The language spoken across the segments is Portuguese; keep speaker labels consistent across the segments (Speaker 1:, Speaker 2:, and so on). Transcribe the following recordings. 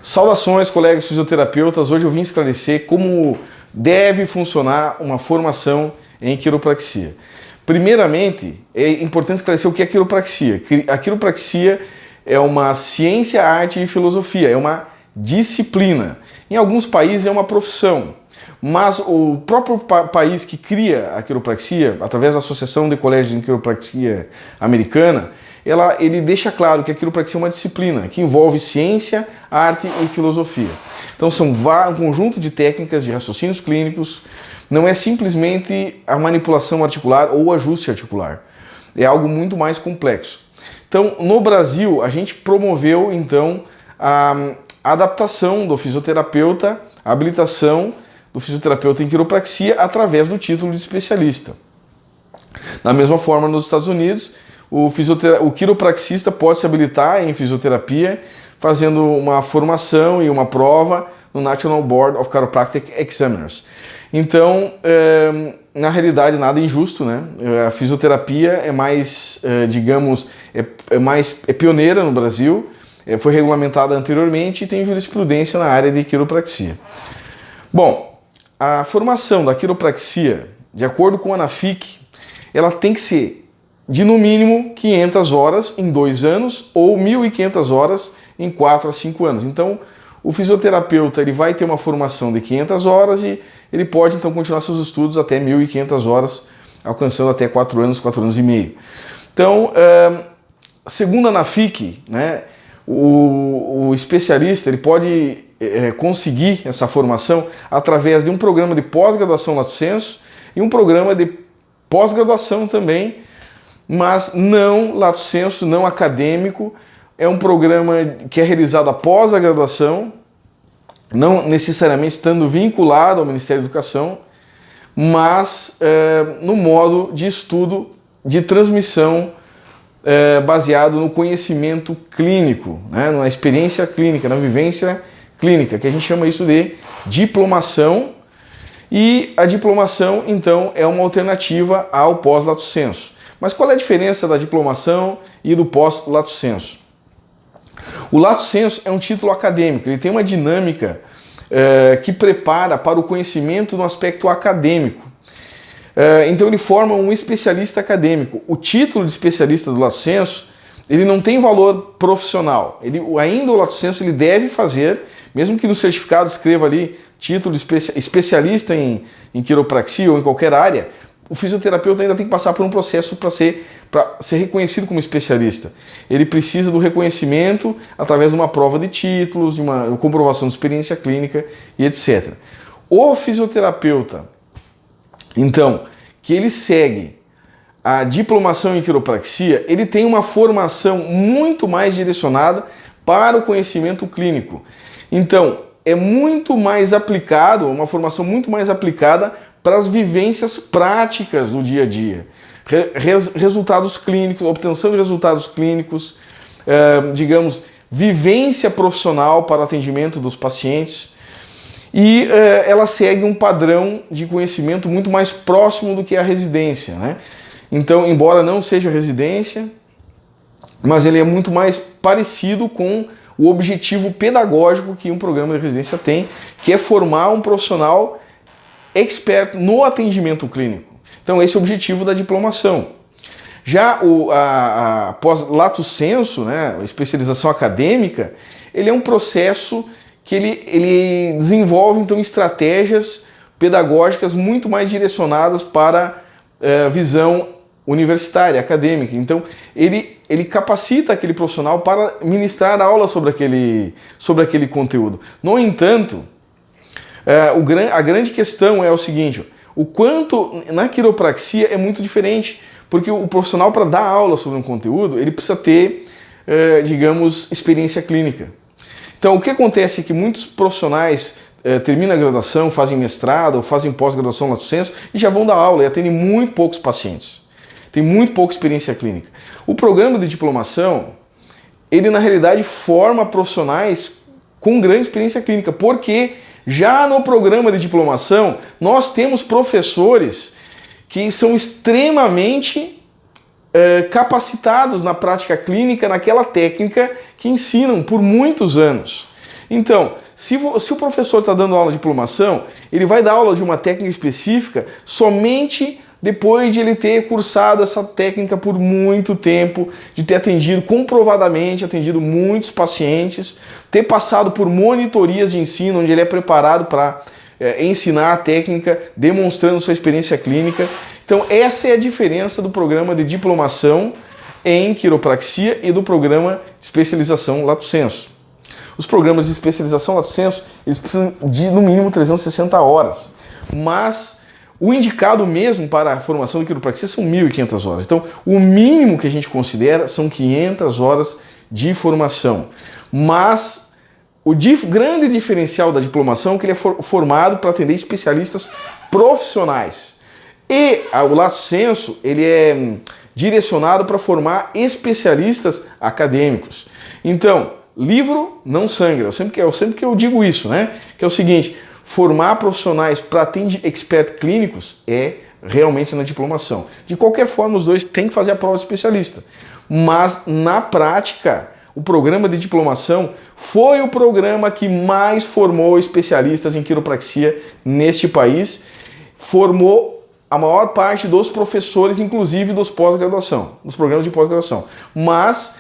Speaker 1: Saudações, colegas fisioterapeutas. Hoje eu vim esclarecer como deve funcionar uma formação em quiropraxia. Primeiramente, é importante esclarecer o que é quiropraxia. A quiropraxia é uma ciência, arte e filosofia, é uma disciplina. Em alguns países é uma profissão, mas o próprio país que cria a quiropraxia, através da Associação de Colégios de Quiropraxia Americana, ele deixa claro que a quiropraxia é uma disciplina que envolve ciência, arte e filosofia. Então são um conjunto de técnicas de raciocínios clínicos, não é simplesmente a manipulação articular ou o ajuste articular, é algo muito mais complexo. Então no Brasil a gente promoveu então a adaptação do fisioterapeuta, a habilitação do fisioterapeuta em quiropraxia através do título de especialista. Da mesma forma nos Estados Unidos, o quiropraxista pode se habilitar em fisioterapia fazendo uma formação e uma prova no National Board of Chiropractic Examiners. Então, na realidade, nada injusto, né? A fisioterapia é mais, digamos, é pioneira no Brasil, foi regulamentada anteriormente e tem jurisprudência na área de quiropraxia. Bom, a formação da quiropraxia, de acordo com a ANAFIC, ela tem que ser de no mínimo 500 horas em 2 anos ou 1.500 horas em 4 a 5 anos. Então, o fisioterapeuta ele vai ter uma formação de 500 horas e ele pode então continuar seus estudos até 1.500 horas, alcançando até 4 anos e meio. Então, segundo a ANAFIC, né, o especialista ele pode conseguir essa formação através de um programa de pós-graduação lato sensu e um programa de pós-graduação também, mas não lato sensu, não acadêmico. É um programa que é realizado após a graduação, não necessariamente estando vinculado ao Ministério da Educação, mas no modo de estudo de transmissão baseado no conhecimento clínico, né, na experiência clínica, na vivência clínica, que a gente chama isso de diplomação. E a diplomação, então, é uma alternativa ao pós-lato sensu. Mas qual é a diferença da diplomação e do pós-lato sensu? O lato sensu é um título acadêmico, ele tem uma dinâmica que prepara para o conhecimento no aspecto acadêmico. Então ele forma um especialista acadêmico. O título de especialista do lato sensu, ele não tem valor profissional. Ainda o lato sensu ele deve fazer, mesmo que no certificado escreva ali título de especialista em quiropraxia ou em qualquer área, o fisioterapeuta ainda tem que passar por um processo para ser reconhecido como especialista. Ele precisa do reconhecimento através de uma prova de títulos, de uma comprovação de experiência clínica e etc. O fisioterapeuta, então, que ele segue a diplomação em quiropraxia, ele tem uma formação muito mais direcionada para o conhecimento clínico. Então, é muito mais aplicado, uma formação muito mais aplicada para as vivências práticas do dia a dia. Resultados clínicos, obtenção de resultados clínicos, digamos, vivência profissional para o atendimento dos pacientes. E ela segue um padrão de conhecimento muito mais próximo do que a residência, né? Então, embora não seja residência, mas ele é muito mais parecido com o objetivo pedagógico que um programa de residência tem, que é formar um profissional expert no atendimento clínico. Então esse é o objetivo da diplomação. Já a pós-lato sensu, né, a especialização acadêmica, ele é um processo que ele desenvolve então estratégias pedagógicas muito mais direcionadas para a visão universitária, acadêmica. Então ele capacita aquele profissional para ministrar aula sobre aquele conteúdo. No entanto, a grande questão é o seguinte: o quanto na quiropraxia é muito diferente, porque o profissional, para dar aula sobre um conteúdo, ele precisa ter, digamos, experiência clínica. Então o que acontece é que muitos profissionais terminam a graduação, fazem mestrado ou fazem pós-graduação lato sensu e já vão dar aula e atendem muito poucos pacientes. Tem muito pouca experiência clínica. O programa de diplomação, ele na realidade forma profissionais com grande experiência clínica, porque já no programa de diplomação nós temos professores que são extremamente capacitados na prática clínica, naquela técnica que ensinam por muitos anos. Então, se o professor está dando aula de diplomação, ele vai dar aula de uma técnica específica somente depois de ele ter cursado essa técnica por muito tempo, de ter atendido, comprovadamente atendido muitos pacientes, ter passado por monitorias de ensino, onde ele é preparado para ensinar a técnica, demonstrando sua experiência clínica. Então essa é a diferença do programa de diplomação em quiropraxia e do programa de especialização Lato Sensu. Os programas de especialização Lato Sensu, eles precisam de no mínimo 360 horas, mas o indicado mesmo para a formação de quiropraxia são 1.500 horas. Então o mínimo que a gente considera são 500 horas de formação. Mas o grande diferencial da diplomação é que ele é formado para atender especialistas profissionais. E o Lato Sensu, ele é direcionado para formar especialistas acadêmicos. Então, livro não sangra. Eu sempre que eu digo isso, né? Que é o seguinte, formar profissionais para atender expert clínicos é realmente na diplomação. De qualquer forma, os dois têm que fazer a prova de especialista. Mas, na prática, o programa de diplomação foi o programa que mais formou especialistas em quiropraxia neste país. Formou a maior parte dos professores, inclusive dos pós-graduação, dos programas de pós-graduação. Mas,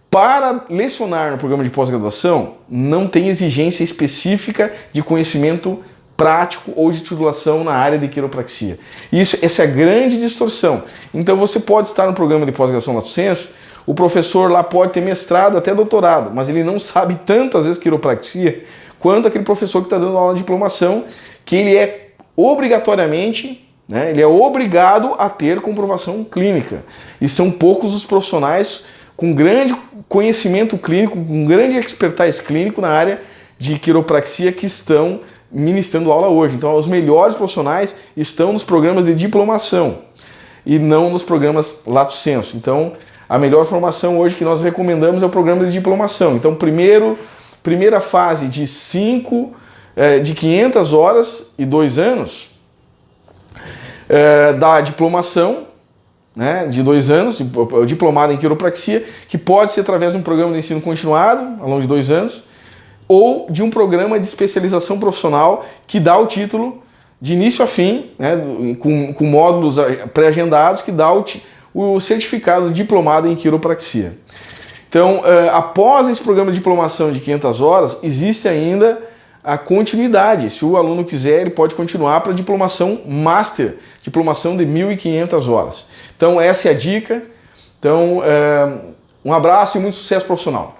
Speaker 1: para lecionar no programa de pós-graduação, não tem exigência específica de conhecimento prático ou de titulação na área de quiropraxia. Essa é a grande distorção. Então, você pode estar no programa de pós-graduação Lato Sensu, o professor lá pode ter mestrado, até doutorado, mas ele não sabe tanto, às vezes, quiropraxia, quanto aquele professor que está dando aula de diplomação, que ele é obrigatoriamente... ele é obrigado a ter comprovação clínica. E são poucos os profissionais com grande conhecimento clínico, com grande expertise clínico na área de quiropraxia que estão ministrando aula hoje. Então, os melhores profissionais estão nos programas de diplomação e não nos programas Lato Sensu. Então, a melhor formação hoje que nós recomendamos é o programa de diplomação. Então, primeira fase de 500 horas e 2 anos, da diplomação, né, de 2 anos, diplomado em quiropraxia, que pode ser através de um programa de ensino continuado, ao longo de 2 anos, ou de um programa de especialização profissional que dá o título de início a fim, né, com módulos pré-agendados, que dá o certificado de diplomado em quiropraxia. Então, após esse programa de diplomação de 500 horas, existe ainda a continuidade. Se o aluno quiser, ele pode continuar para diplomação master, diplomação de 1.500 horas. Então, essa é a dica. Então, um abraço e muito sucesso profissional.